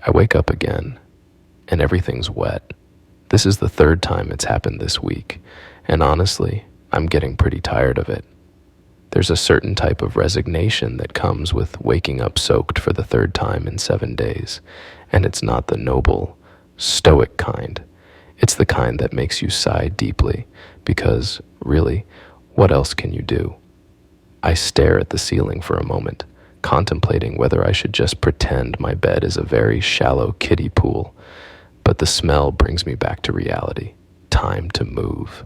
I wake up again, and everything's wet. This is the third time it's happened this week, and honestly, I'm getting pretty tired of it. There's a certain type of resignation that comes with waking up soaked for the third time in 7 days, and it's not the noble, stoic kind. It's the kind that makes you sigh deeply, because, really, what else can you do? I stare at the ceiling for a moment, contemplating whether I should just pretend my bed is a very shallow kiddie pool, but the smell brings me back to reality. Time to move.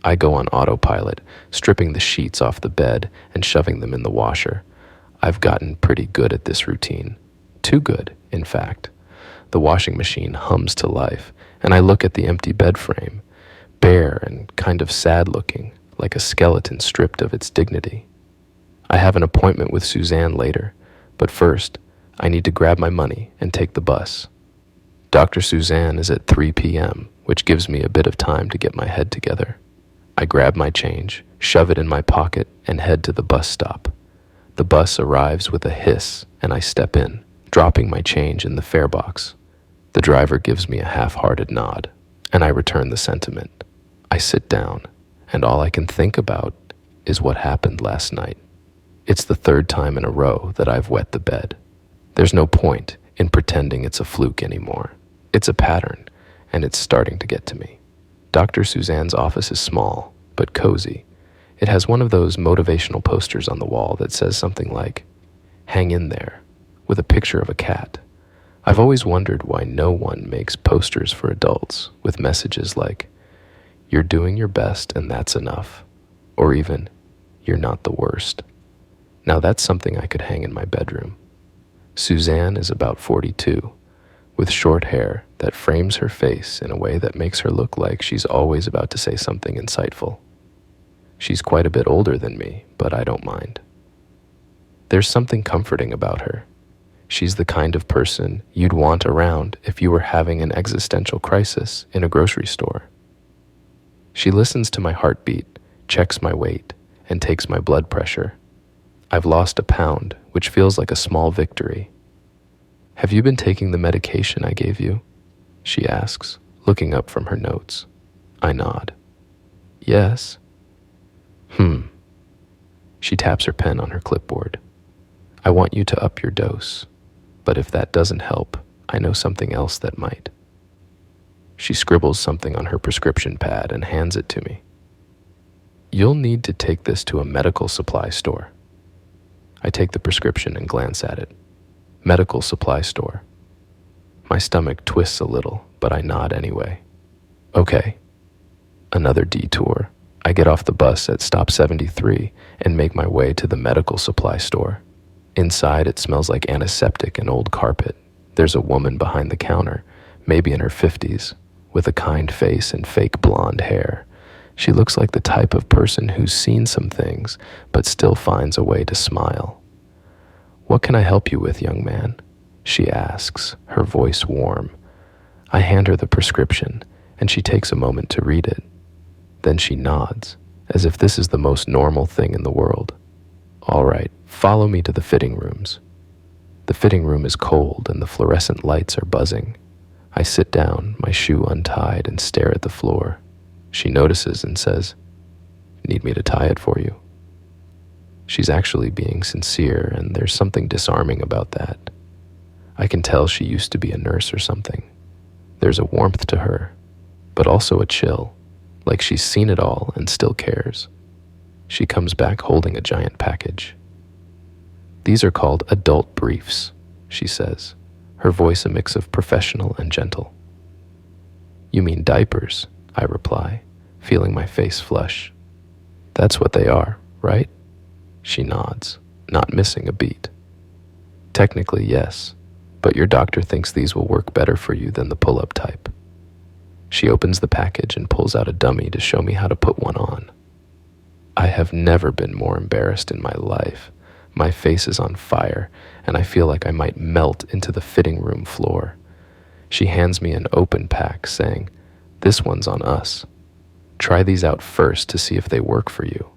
I go on autopilot, stripping the sheets off the bed and shoving them in the washer. I've gotten pretty good at this routine. Too good, in fact. The washing machine hums to life, and I look at the empty bed frame, bare and kind of sad-looking, like a skeleton stripped of its dignity. I have an appointment with Suzanne later, but first, I need to grab my money and take the bus. Dr. Suzanne is at 3 p.m., which gives me a bit of time to get my head together. I grab my change, shove it in my pocket, and head to the bus stop. The bus arrives with a hiss, and I step in, dropping my change in the fare box. The driver gives me a half-hearted nod, and I return the sentiment. I sit down, and all I can think about is what happened last night. It's the third time in a row that I've wet the bed. There's no point in pretending it's a fluke anymore. It's a pattern, and it's starting to get to me. Dr. Suzanne's office is small, but cozy. It has one of those motivational posters on the wall that says something like, "Hang in there," with a picture of a cat. I've always wondered why no one makes posters for adults with messages like, "You're doing your best and that's enough," or even, "You're not the worst." Now that's something I could hang in my bedroom. Suzanne is about 42, with short hair that frames her face in a way that makes her look like she's always about to say something insightful. She's quite a bit older than me, but I don't mind. There's something comforting about her. She's the kind of person you'd want around if you were having an existential crisis in a grocery store. She listens to my heartbeat, checks my weight, and takes my blood pressure. I've lost a pound, which feels like a small victory. "Have you been taking the medication I gave you?" she asks, looking up from her notes. I nod. "Yes." She taps her pen on her clipboard. "I want you to up your dose, but if that doesn't help, I know something else that might." She scribbles something on her prescription pad and hands it to me. "You'll need to take this to a medical supply store." I take the prescription and glance at it. Medical supply store. My stomach twists a little, but I nod anyway. Okay. Another detour. I get off the bus at stop 73 and make my way to the medical supply store. Inside, it smells like antiseptic and old carpet. There's a woman behind the counter, maybe in her 50s, with a kind face and fake blonde hair. She looks like the type of person who's seen some things, but still finds a way to smile. "What can I help you with, young man?" she asks, her voice warm. I hand her the prescription, and she takes a moment to read it. Then she nods, as if this is the most normal thing in the world. "All right, follow me to the fitting rooms." The fitting room is cold, and the fluorescent lights are buzzing. I sit down, my shoe untied, and stare at the floor. She notices and says, "Need me to tie it for you?" She's actually being sincere, and there's something disarming about that. I can tell she used to be a nurse or something. There's a warmth to her, but also a chill, like she's seen it all and still cares. She comes back holding a giant package. "These are called adult briefs," she says, her voice a mix of professional and gentle. "You mean diapers?" I reply, feeling my face flush. "That's what they are, right?" She nods, not missing a beat. "Technically, yes, but your doctor thinks these will work better for you than the pull-up type." She opens the package and pulls out a dummy to show me how to put one on. I have never been more embarrassed in my life. My face is on fire, and I feel like I might melt into the fitting room floor. She hands me an open pack, saying, "This one's on us. Try these out first to see if they work for you."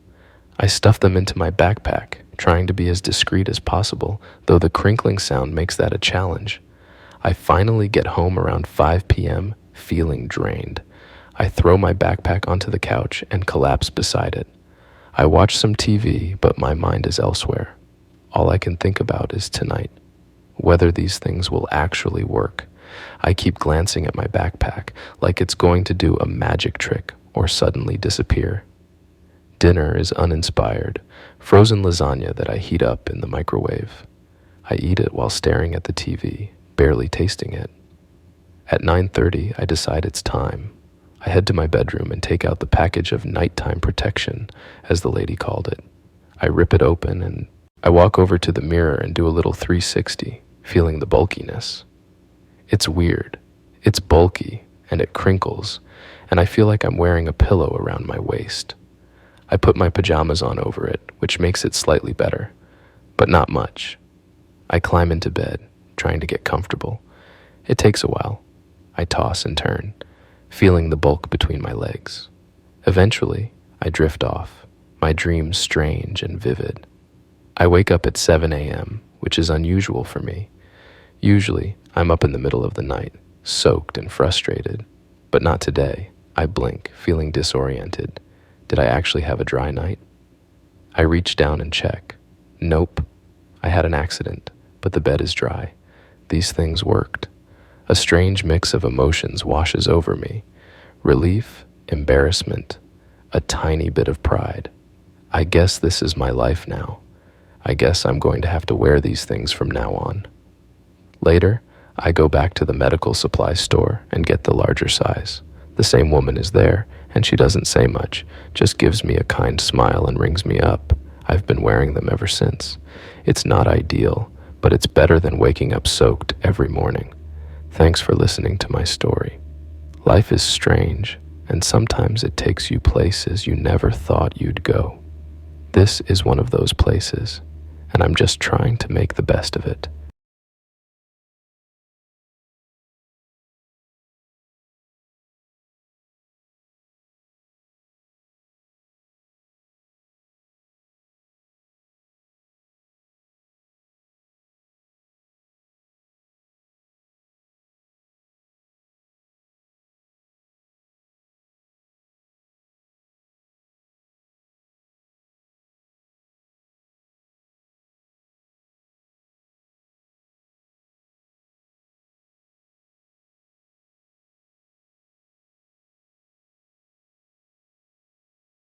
I stuff them into my backpack, trying to be as discreet as possible, though the crinkling sound makes that a challenge. I finally get home around 5 p.m., feeling drained. I throw my backpack onto the couch and collapse beside it. I watch some TV, but my mind is elsewhere. All I can think about is tonight, whether these things will actually work. I keep glancing at my backpack like it's going to do a magic trick or suddenly disappear. Dinner is uninspired, frozen lasagna that I heat up in the microwave. I eat it while staring at the TV, barely tasting it. At 9:30, I decide it's time. I head to my bedroom and take out the package of nighttime protection, as the lady called it. I rip it open and I walk over to the mirror and do a little 360, feeling the bulkiness. It's weird. It's bulky and it crinkles, and I feel like I'm wearing a pillow around my waist. I put my pajamas on over it, which makes it slightly better, but not much. I climb into bed, trying to get comfortable. It takes a while. I toss and turn, feeling the bulk between my legs. Eventually, I drift off, my dreams strange and vivid. I wake up at 7 a.m., which is unusual for me. Usually, I'm up in the middle of the night, soaked and frustrated. But not today. I blink, feeling disoriented. Did I actually have a dry night? I reach down and check. Nope. I had an accident, but the bed is dry. These things worked. A strange mix of emotions washes over me. Relief, embarrassment, a tiny bit of pride. I guess this is my life now. I guess I'm going to have to wear these things from now on. Later, I go back to the medical supply store and get the larger size. The same woman is there, and she doesn't say much, just gives me a kind smile and rings me up. I've been wearing them ever since. It's not ideal, but it's better than waking up soaked every morning. Thanks for listening to my story. Life is strange, and sometimes it takes you places you never thought you'd go. This is one of those places, and I'm just trying to make the best of it.